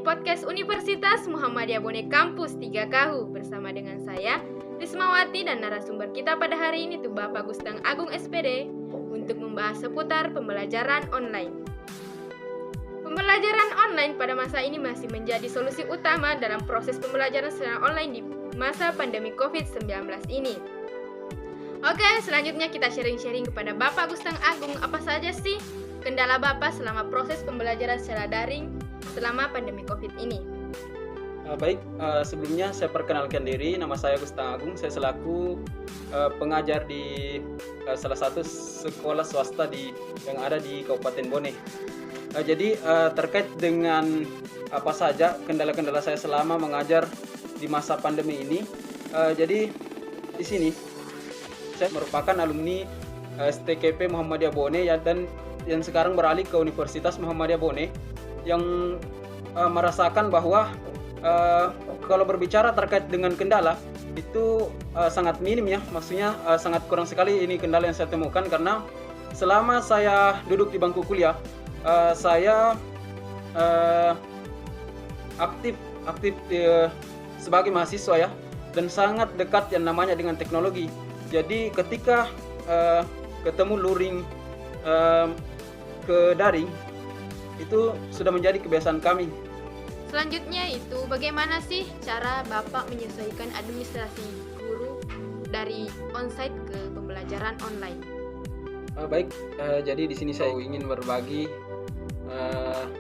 podcast Universitas Muhammadiyah Bone Kampus 3 Kahu bersama dengan saya, Rismawati, dan narasumber kita pada hari ini tuh Bapak Gustang Agung SPD untuk membahas seputar pembelajaran online. Pembelajaran online pada masa ini masih menjadi solusi utama dalam proses pembelajaran secara online di masa pandemi COVID-19 ini. Oke, selanjutnya kita sharing-sharing kepada Bapak Gustang Agung, apa saja sih kendala Bapak selama proses pembelajaran secara daring selama pandemi COVID ini? Sebelumnya saya perkenalkan diri, nama saya Gustang Agung, saya selaku pengajar di salah satu sekolah swasta yang ada di Kabupaten Bone. Jadi terkait dengan apa saja kendala-kendala saya selama mengajar di masa pandemi ini, jadi di sini saya merupakan alumni STKP Muhammadiyah Bone dan yang sekarang beralih ke Universitas Muhammadiyah Bone yang merasakan bahwa kalau berbicara terkait dengan kendala itu sangat minim ya, maksudnya sangat kurang sekali ini kendala yang saya temukan, karena selama saya duduk di bangku kuliah saya aktif sebagai mahasiswa ya, dan sangat dekat yang namanya dengan teknologi. Jadi ketika ketemu luring ke daring itu sudah menjadi kebiasaan kami. Selanjutnya itu bagaimana sih cara Bapak menyesuaikan administrasi guru dari onsite ke pembelajaran online? Jadi di sini saya ingin berbagi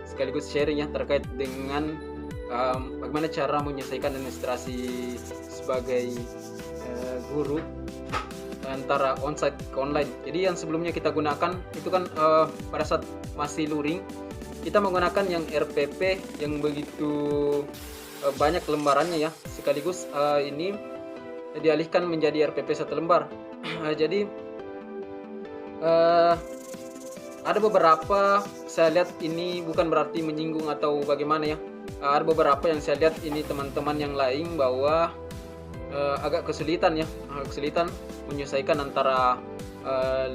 sekaligus sharing ya terkait dengan bagaimana cara menyesuaikan administrasi sebagai guru antara onsite ke online. Jadi yang sebelumnya kita gunakan itu kan pada saat masih luring kita menggunakan yang RPP yang begitu banyak lembarannya ya, sekaligus ini dialihkan menjadi RPP satu lembar. Jadi ada beberapa, saya lihat ini bukan berarti menyinggung atau bagaimana ya, ada beberapa yang saya lihat ini teman-teman yang lain bahwa agak kesulitan menyelesaikan antara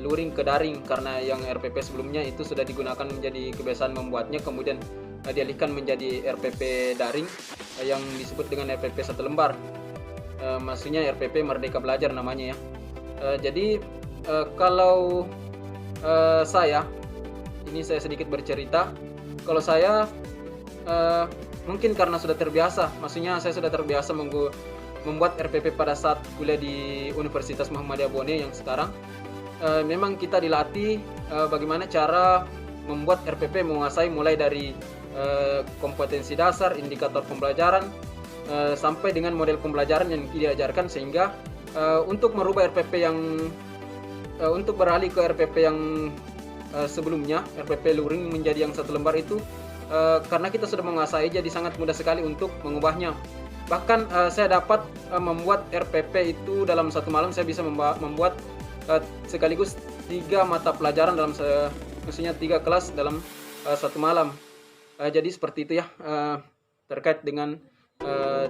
luring ke daring, karena yang RPP sebelumnya itu sudah digunakan menjadi kebiasaan membuatnya, kemudian dialihkan menjadi RPP daring yang disebut dengan RPP satu lembar, maksudnya RPP Merdeka Belajar namanya ya. Jadi kalau saya sedikit bercerita, kalau saya mungkin karena sudah terbiasa, maksudnya saya sudah terbiasa membuat RPP pada saat kuliah di Universitas Muhammadiyah Bone yang sekarang. Memang kita dilatih bagaimana cara membuat RPP, menguasai mulai dari kompetensi dasar, indikator pembelajaran, sampai dengan model pembelajaran yang diajarkan, sehingga untuk merubah RPP untuk beralih ke RPP yang sebelumnya, RPP luring menjadi yang satu lembar itu, karena kita sudah menguasai, jadi sangat mudah sekali untuk mengubahnya. Bahkan saya dapat membuat RPP itu dalam satu malam. Saya bisa membuat sekaligus 3 mata pelajaran dalam maksudnya 3 kelas dalam satu malam. Jadi seperti itu ya terkait dengan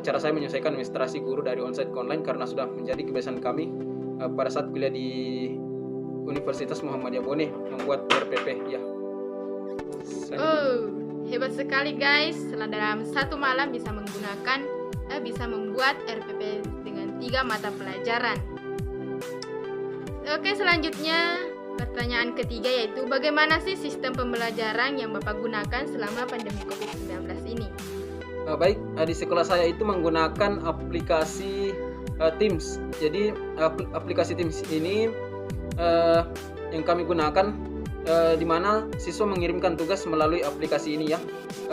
cara saya menyelesaikan administrasi guru dari onsite ke online, karena sudah menjadi kebiasaan kami pada saat kuliah di Universitas Muhammadiyah Bone membuat RPP ya. Hebat sekali guys, setelah dalam satu malam bisa membuat RPP dengan 3 mata pelajaran. Oke, selanjutnya pertanyaan ketiga yaitu bagaimana sih sistem pembelajaran yang Bapak gunakan selama pandemi COVID-19 ini? Di sekolah saya itu menggunakan aplikasi Teams. Jadi aplikasi Teams ini yang kami gunakan, di mana siswa mengirimkan tugas melalui aplikasi ini ya.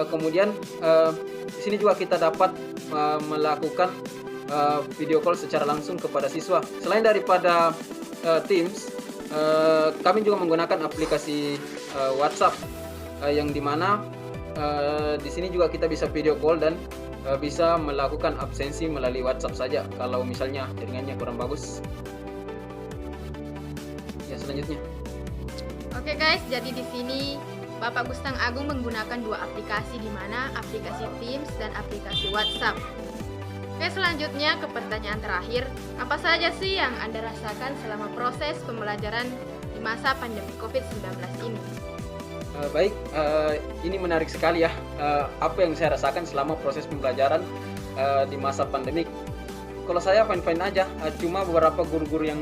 Kemudian di sini juga kita dapat melakukan video call secara langsung kepada siswa. Selain daripada Teams, kami juga menggunakan aplikasi WhatsApp yang dimana di sini juga kita bisa video call dan bisa melakukan absensi melalui WhatsApp saja kalau misalnya jaringannya kurang bagus. Ya, selanjutnya. Oke guys, jadi di sini Bapak Gustang Agung menggunakan 2 aplikasi, di mana aplikasi Teams dan aplikasi WhatsApp. Oke, selanjutnya ke pertanyaan terakhir, apa saja sih yang Anda rasakan selama proses pembelajaran di masa pandemi COVID-19 ini? Baik, ini menarik sekali ya, apa yang saya rasakan selama proses pembelajaran di masa pandemik. Kalau saya fine-fine aja, cuma beberapa guru-guru yang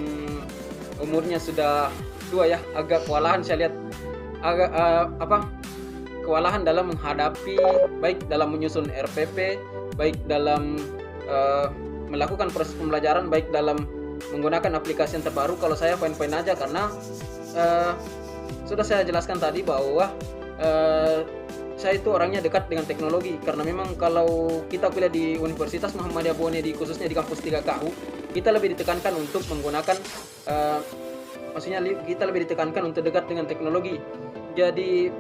umurnya sudah tua ya, agak kewalahan saya lihat, agak kewalahan dalam menghadapi, baik dalam menyusun RPP, baik dalam melakukan proses pembelajaran, baik dalam menggunakan aplikasi yang terbaru. Kalau saya fine-fine aja karena sudah saya jelaskan tadi bahwa saya itu orangnya dekat dengan teknologi, karena memang kalau kita kuliah di Universitas Muhammadiyah Bone, khususnya di kampus 3KU, kita lebih ditekankan untuk menggunakan maksudnya kita lebih ditekankan untuk dekat dengan teknologi. Jadi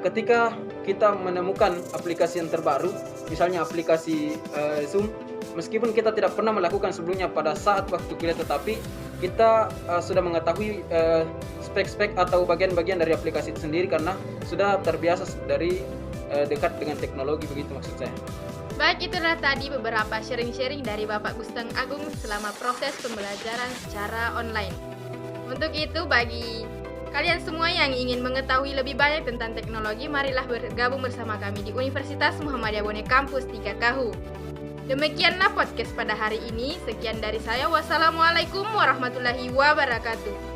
ketika kita menemukan aplikasi yang terbaru, misalnya aplikasi Zoom, meskipun kita tidak pernah melakukan sebelumnya pada saat waktu kuliah, tetapi kita sudah mengetahui spek-spek atau bagian-bagian dari aplikasi itu sendiri karena sudah terbiasa dari dekat dengan teknologi, begitu maksud saya. Baik, itulah tadi beberapa sharing-sharing dari Bapak Gusteng Agung selama proses pembelajaran secara online. Untuk itu, bagi kalian semua yang ingin mengetahui lebih banyak tentang teknologi, marilah bergabung bersama kami di Universitas Muhammadiyah Bone Kampus 3KU. Demikianlah podcast pada hari ini. Sekian dari saya. Wassalamualaikum warahmatullahi wabarakatuh.